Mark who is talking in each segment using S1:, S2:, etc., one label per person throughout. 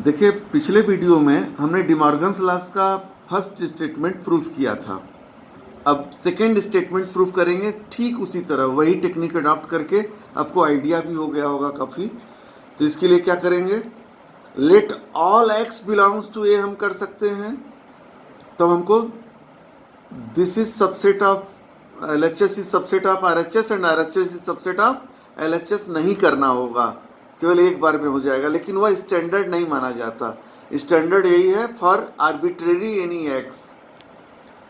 S1: देखिए, पिछले वीडियो में हमने डिमॉर्गन्स लॉस का फर्स्ट स्टेटमेंट प्रूफ किया था। अब सेकेंड स्टेटमेंट प्रूफ करेंगे ठीक उसी तरह, वही टेक्निक अडॉप्ट करके। आपको आइडिया भी हो गया होगा काफ़ी। तो इसके लिए क्या करेंगे, let all x belongs to a हम कर सकते हैं। तो हमको this is subset of LHS is subset of RHS and RHS is subset of LHS नहीं करना होगा, केवल एक बार में हो जाएगा। लेकिन वह स्टैंडर्ड नहीं माना जाता। स्टैंडर्ड यही है, फॉर आर्बिट्रेरी एनी एक्स।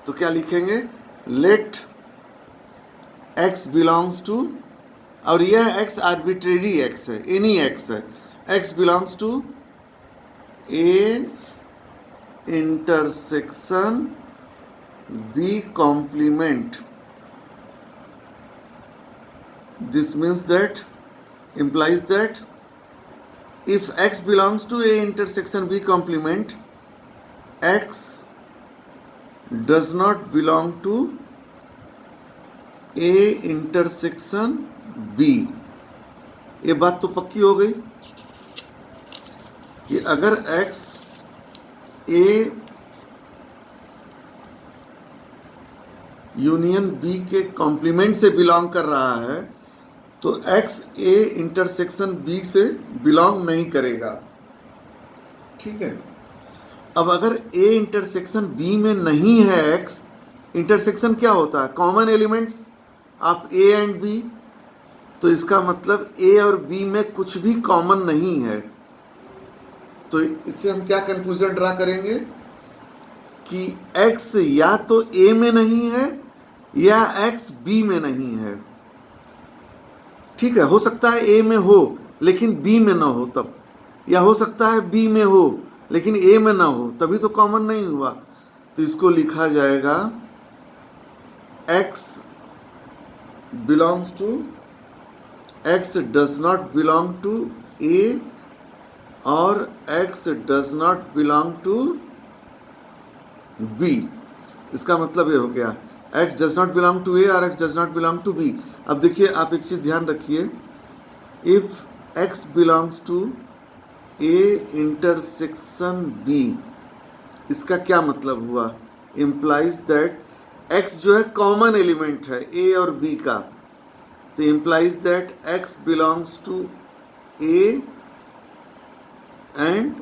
S1: तो क्या लिखेंगे, लेट एक्स बिलोंग्स टू, और यह एक्स आर्बिट्रेरी एक्स है, एनी एक्स है। X belongs to A intersection B complement. This means that, implies that if X belongs to A intersection B complement, X does not belong to A intersection B. ये बात तो पक्की हो गई कि अगर X A यूनियन बी के complement से बिलोंग कर रहा है, तो एक्स ए इंटरसेक्शन बी से बिलोंग नहीं करेगा। ठीक है। अब अगर ए इंटरसेक्शन बी में नहीं है एक्स, इंटरसेक्शन क्या होता है, common elements of A and B. तो इसका मतलब ए और बी में कुछ भी कॉमन नहीं है। तो इससे हम क्या कंक्लूजन ड्रा करेंगे कि एक्स या तो ए में नहीं है या एक्स बी में नहीं है। ठीक है, हो सकता है ए में हो लेकिन बी में ना हो तब, या हो सकता है बी में हो लेकिन ए में ना हो, तभी तो कॉमन नहीं हुआ। तो इसको लिखा जाएगा x belongs to, x does not belong to a और x does not belong to b. इसका मतलब ये हो गया x does not belong to a और x does not belong to b. अब देखिए, आप एक चीज़ ध्यान रखिए, if x belongs to A intersection b, इसका क्या मतलब हुआ, इम्प्लाइज दैट x जो है कॉमन एलिमेंट है a और b का। तो implies that x belongs to a and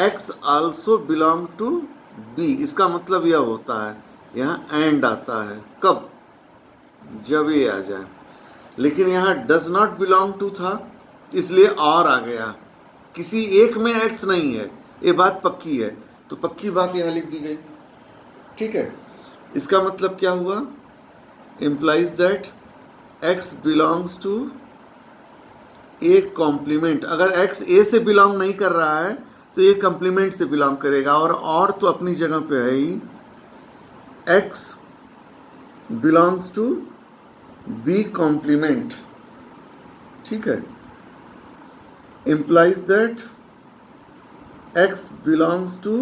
S1: x also belong to b। इसका मतलब यह होता है, यहाँ एंड आता है कब, जब ये आ जाए। लेकिन यहाँ डज नॉट बिलोंग टू था, इसलिए और आ गया, किसी एक में एक्स नहीं है, ये बात पक्की है। तो पक्की बात यहाँ लिख दी गई। ठीक है, इसका मतलब क्या हुआ, implies that x belongs to A complement. अगर एक्स ए से बिलोंग नहीं कर रहा है तो ये कॉम्प्लीमेंट से बिलोंग करेगा, और तो अपनी जगह पे है ही। x belongs to B complement, ठीक है, implies that x belongs to,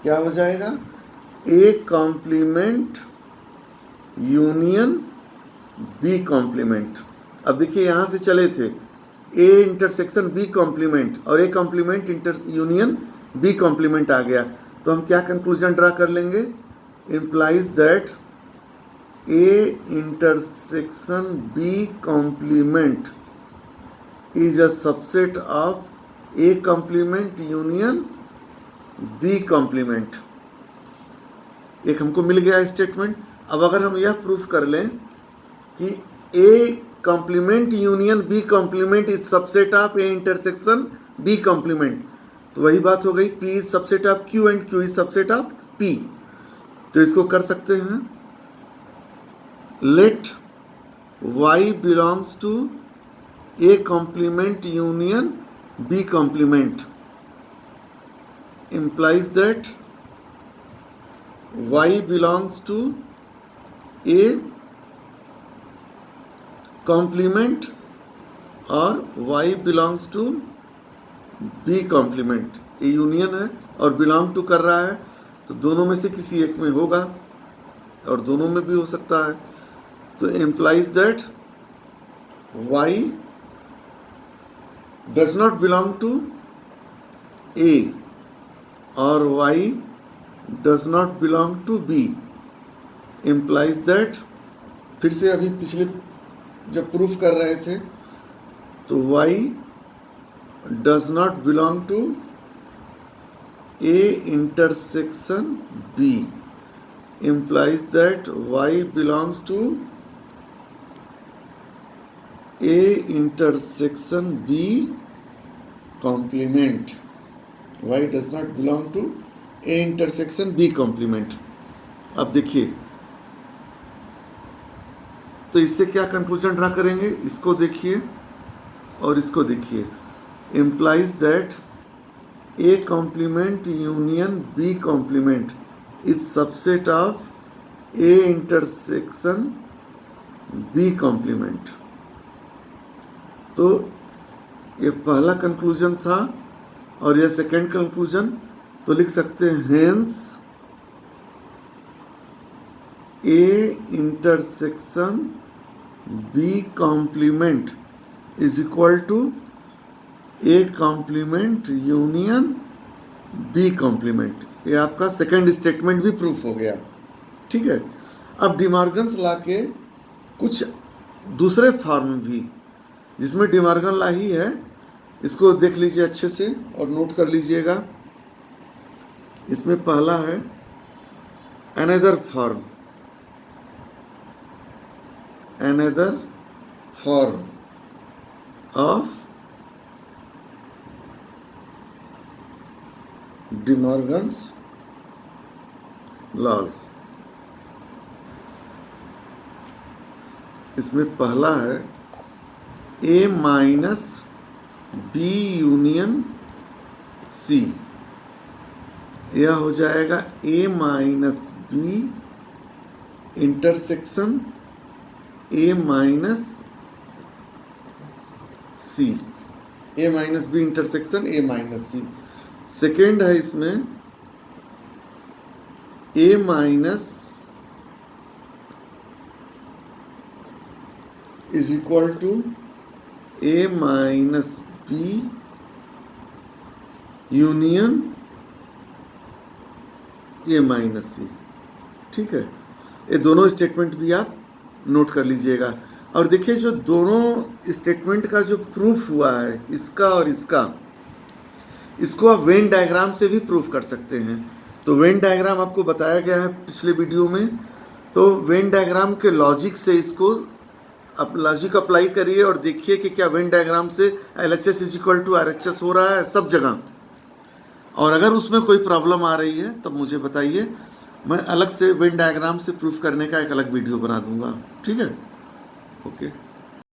S1: क्या हो जाएगा, A complement union B complement। अब देखिए, यहां से चले थे A इंटरसेक्शन B कॉम्प्लीमेंट और A complement inter union B complement आ गया। तो हम क्या कंक्लूजन ड्रा कर लेंगे, implies that a intersection B complement is a subset of a complement union B complement. एक हमको मिल गया स्टेटमेंट। अब अगर हम यह प्रूफ कर लें कि A complement union B complement is subset of A intersection B complement, तो वही बात हो गई, P is subset of Q and Q is subset of P। तो इसको कर सकते हैं, let Y belongs to A complement union B complement, implies that Y belongs to A complement और Y belongs to B complement. A union है और belong to कर रहा है, तो दोनों में से किसी एक में होगा, और दोनों में भी हो सकता है। तो implies that y does not belong to A और Y does not belong to B implies that, फिर से अभी पिछले जब प्रूफ कर रहे थे तो Y does not belong to A intersection B implies that Y belongs to A intersection B complement. Y does not belong to A intersection B complement. अब देखिए, तो इससे क्या कंक्लूजन ड्रा करेंगे, इसको देखिए और इसको देखिए. implies that A complement union B complement is subset of A intersection B complement. तो ये पहला कंक्लूजन था और यह सेकेंड कंक्लूजन. तो लिख सकते हैं hence A intersection B complement is equal to A complement union B complement. ये आपका सेकेंड स्टेटमेंट भी प्रूफ हो गया. ठीक है. अब डिमॉर्गन्स लॉ के कुछ दूसरे फॉर्म भी जिसमें डिमॉर्गन लॉ ही है, इसको देख लीजिए अच्छे से और नोट कर लीजिएगा. इसमें पहला है another form of De Morgan's laws. इसमें पहला है A minus B union C. यह हो जाएगा A minus B intersection A minus C. A minus B intersection A minus C. Second है इसमें A minus is equal to A minus B union A minus C. ठीक है. ये दोनों statement भी आप नोट कर लीजिएगा. और देखिए जो दोनों स्टेटमेंट का जो प्रूफ हुआ है, इसका और इसका, इसको आप वेन डायग्राम से भी प्रूफ कर सकते हैं. तो वेन डायग्राम आपको बताया गया है पिछले वीडियो में. तो वेन डायग्राम के लॉजिक से इसको आप लॉजिक अप्लाई करिए और देखिए कि क्या वेन डायग्राम से LHS is equal to RHS हो रहा है सब जगह. और अगर उसमें कोई प्रॉब्लम आ रही है तब मुझे बताइए, मैं अलग से वेन डायग्राम से प्रूफ करने का एक अलग वीडियो बना दूंगा. ठीक है. ओके.